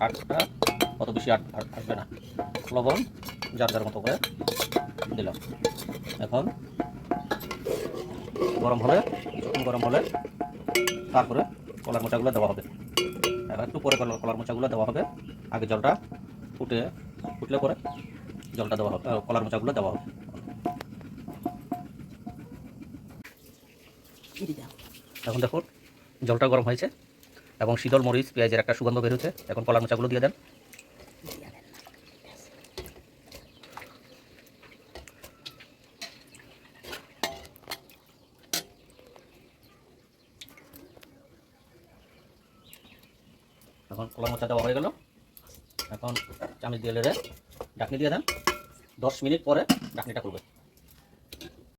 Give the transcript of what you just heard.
শাকটা অত বেশি আসবে না। লবণ যার যার মতো করে দিলাম। এখন গরম হলে, কিছুক্ষণ গরম হলে তারপরে কলার মোচাগুলো দেওয়া হবে। এবার একটু পরে কলার মোচাগুলো দেওয়া হবে। আগে জলটা ফুটলে পরে জলটা দেওয়া হবে, কলার মোচাগুলো দেওয়া হবে। এখন দেখুন জলটা গরম হয়েছে এবং শীতল মরিচ পেঁয়াজের একটা সুগন্ধ বের হচ্ছে। এখন কলার মোচাগুলো দিয়ে দেন। এখন কলার মোচা দেওয়া হয়ে গেল। এখন চামচ দিয়ে লেড়ে ঢাকনি দিয়ে দেন। 10 মিনিট পরে ঢাকনিটা খুলবে।